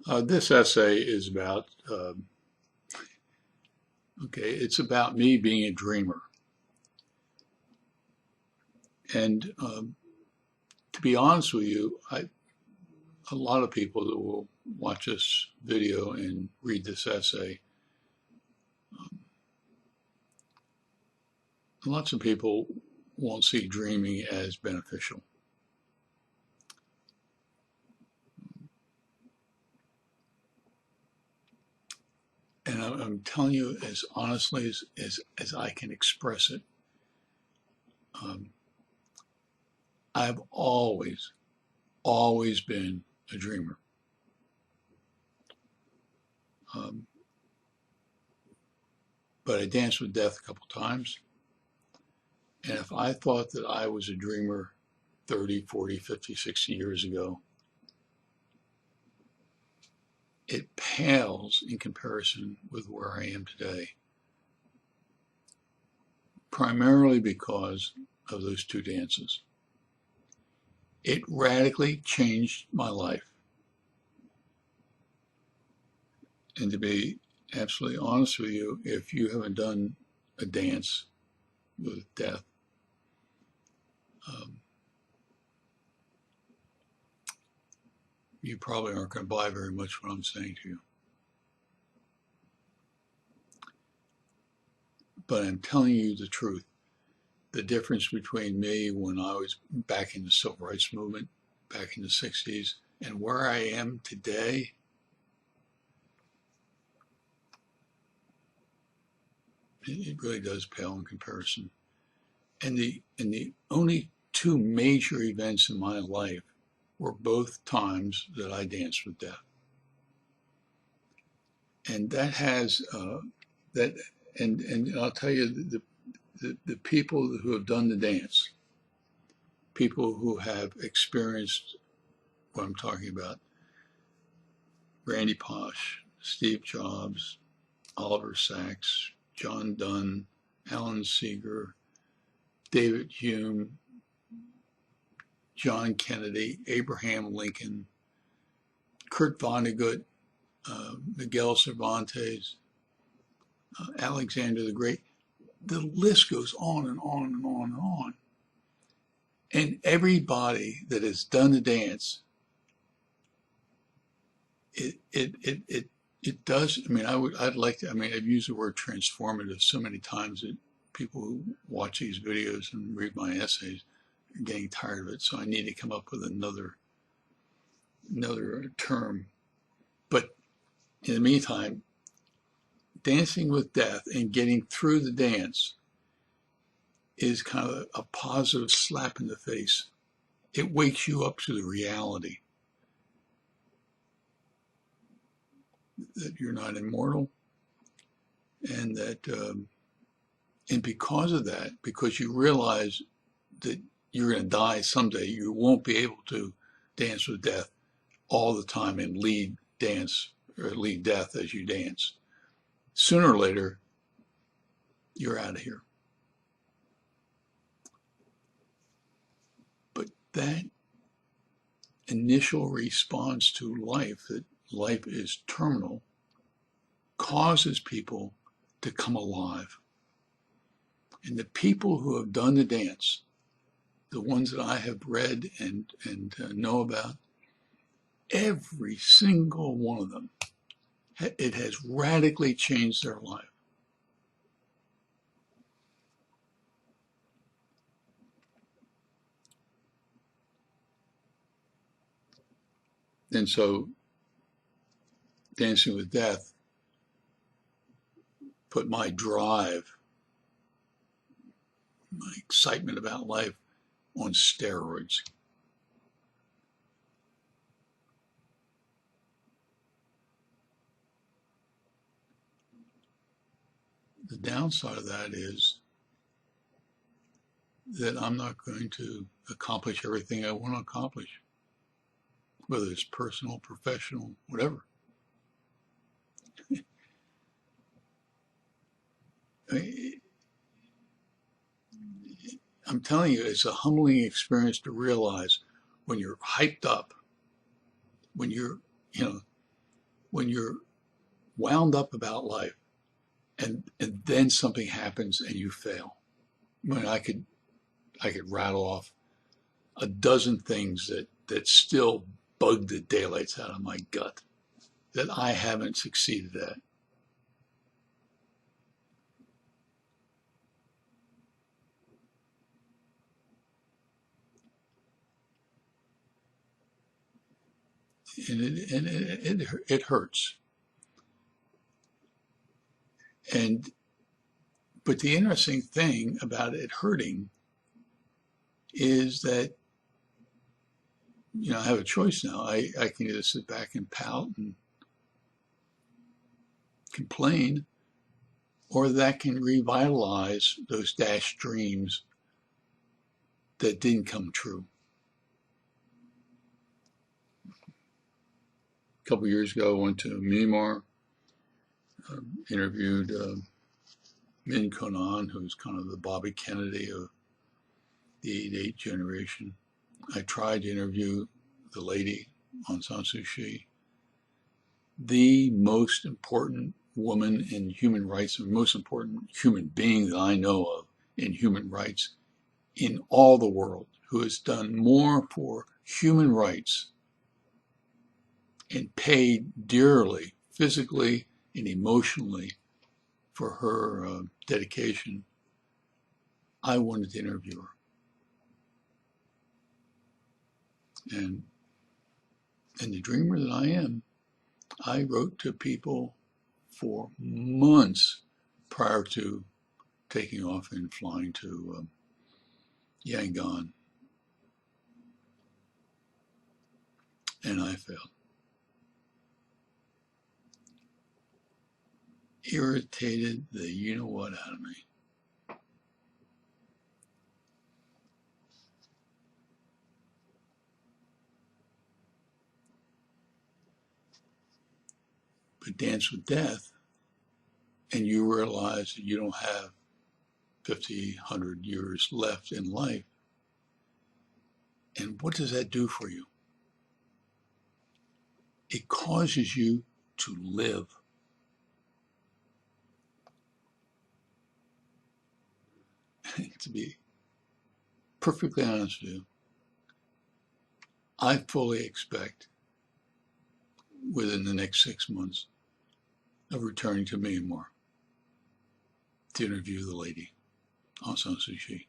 This essay is about, okay, it's about me being a dreamer. And to be honest with you, a lot of people that will watch this video and read this essay, lots of people won't see dreaming as beneficial. And I'm telling you as honestly as I can express it, I've always been a dreamer. But I danced with death a couple times. And if I thought that I was a dreamer 30, 40, 50, 60 years ago, it pales in comparison with where I am today. Primarily because of those two dances. It radically changed my life. And to be absolutely honest with you, if you haven't done a dance with death, you probably aren't going to buy very much what I'm saying to you. But I'm telling you the truth. The difference between me when I was back in the civil rights movement, back in the 60s, and where I am today, it really does pale in comparison. And the only two major events in my life were both times that I danced with death. And that has and I'll tell you the people who have done the dance, people who have experienced what I'm talking about, Randy Posh, Steve Jobs, Oliver Sacks, John Dunn, Alan Seeger, David Hume, John Kennedy, Abraham Lincoln, Kurt Vonnegut, Miguel Cervantes, Alexander the Great. The list goes on and on and on and on. And everybody that has done the dance, it does. I mean, I'd like to. I mean, I've used the word transformative so many times that people who watch these videos and read my essays are getting tired of it. So I need to come up with another term. But in the meantime, dancing with death and getting through the dance is kind of a positive slap in the face. It wakes you up to the reality that you're not immortal, and that and because of that, because you realize that you're going to die someday, you won't be able to dance with death all the time and lead death as you dance. Sooner or later, you're out of here. But that initial response to life, that life is terminal, causes people to come alive. And the people who have done the dance, the ones that I have read and know about, every single one of them, it has radically changed their life. And so Dancing with Death put my drive, my excitement about life on steroids. The downside of that is that I'm not going to accomplish everything I want to accomplish, whether it's personal, professional, whatever. I'm telling you, it's a humbling experience to realize when you're hyped up, when you're, when you're wound up about life and then something happens and you fail. I mean, I could rattle off a dozen things that still bug the daylights out of my gut that I haven't succeeded at. And it hurts. But the interesting thing about it hurting is that, I have a choice now. I can either sit back and pout and complain, or that can revitalize those dashed dreams that didn't come true. A couple of years ago, I went to Myanmar, interviewed Min Konan, who's kind of the Bobby Kennedy of the 88 generation. I tried to interview the lady, Aung San Suu Kyi, the most important woman in human rights, the most important human being that I know of in human rights in all the world, who has done more for human rights and paid dearly, physically and emotionally, for her dedication. I wanted to interview her. And the dreamer that I am, I wrote to people for months prior to taking off and flying to Yangon. And I failed. Irritated the you-know-what out of me. But Dance with Death, and you realize that you don't have 50, 100 years left in life. And what does that do for you? It causes you to live. To be perfectly honest with you, I fully expect within the next 6 months of returning to Myanmar to interview the lady, Aung San Suu Kyi.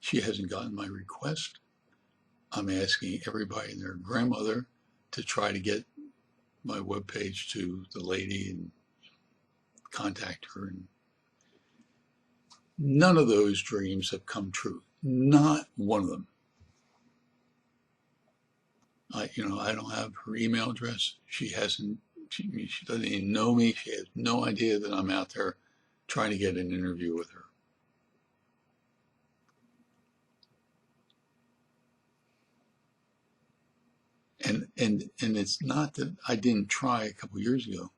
She hasn't gotten my request. I'm asking everybody and their grandmother to try to get my webpage to the lady and contact her. And none of those dreams have come true. Not one of them. I don't have her email address. She doesn't even know me. She has no idea that I'm out there trying to get an interview with her. And it's not that I didn't try a couple of years ago.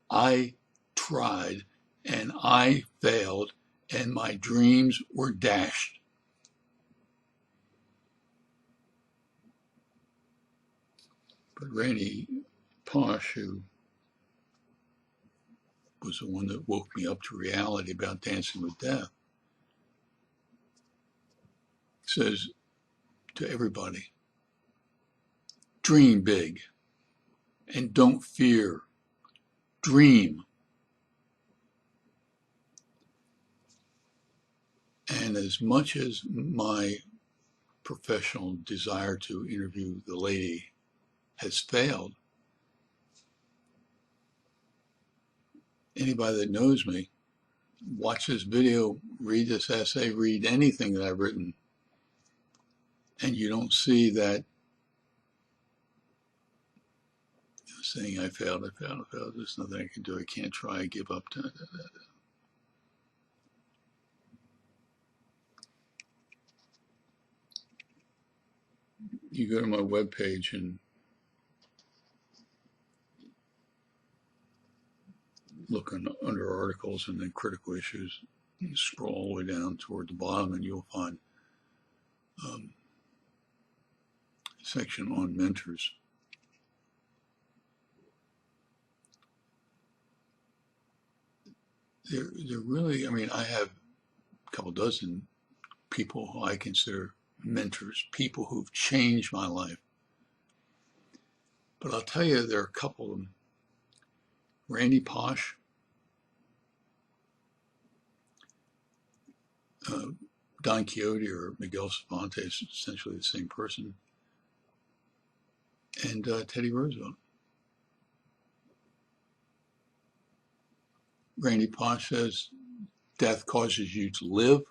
I tried and I failed and my dreams were dashed. But Randy Posh, who was the one that woke me up to reality about Dancing with Death, says to everybody, dream big and don't fear. Dream. And as much as my professional desire to interview the lady has failed, anybody that knows me, watch this video, read this essay, read anything that I've written, and you don't see that saying, I failed, there's nothing I can do, I can't try, I give up. You go to my webpage and look under articles and then critical issues. You scroll all the way down toward the bottom and you'll find a section on mentors. they're really, I mean, I have a couple dozen people who I consider mentors, people who've changed my life. But I'll tell you, there are a couple of them. Randy Posh, uh, Don Quixote or Miguel Cervantes, essentially the same person, and Teddy Roosevelt. Randy Posh says, death causes you to live.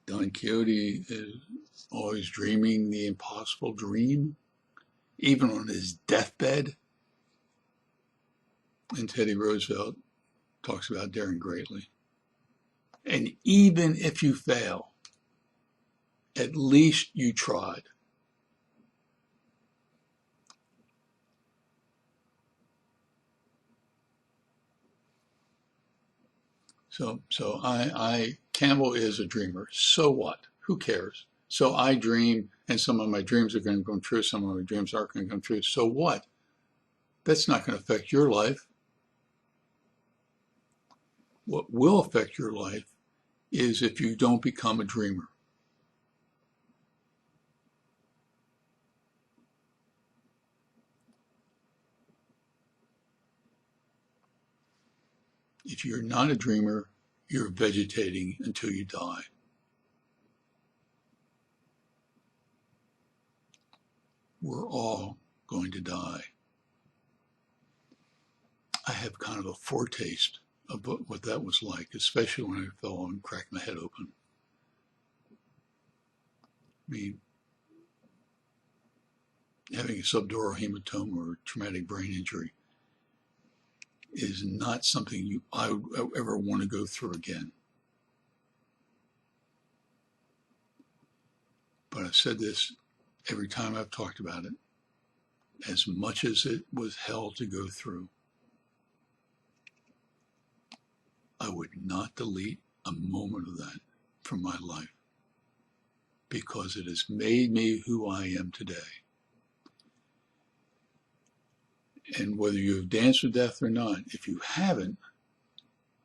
Don Quixote is always dreaming the impossible dream, even on his deathbed. And Teddy Roosevelt talks about daring greatly. And even if you fail, at least you tried. So Campbell is a dreamer. So what? Who cares? So I dream, and some of my dreams are going to come true. Some of my dreams aren't going to come true. So what? That's not going to affect your life. What will affect your life is if you don't become a dreamer. If you're not a dreamer, you're vegetating until you die. We're all going to die. I have kind of a foretaste of what that was like, especially when I fell and cracked my head open. I mean, having a subdural hematoma or traumatic brain injury is not something I would ever want to go through again. But I've said this every time I've talked about it. As much as it was hell to go through, I would not delete a moment of that from my life because it has made me who I am today. And whether you have danced with death or not, if you haven't,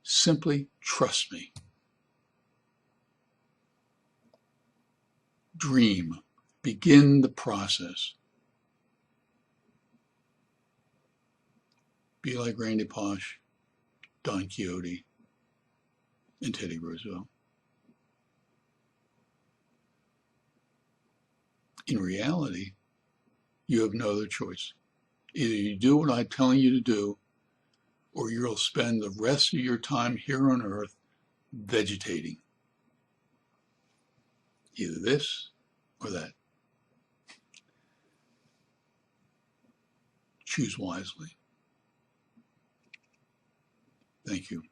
simply trust me. Dream. Begin the process. Be like Randy Posh, Don Quixote, and Teddy Roosevelt. In reality, you have no other choice. Either you do what I'm telling you to do, or you'll spend the rest of your time here on earth vegetating. Either this or that. Choose wisely. Thank you.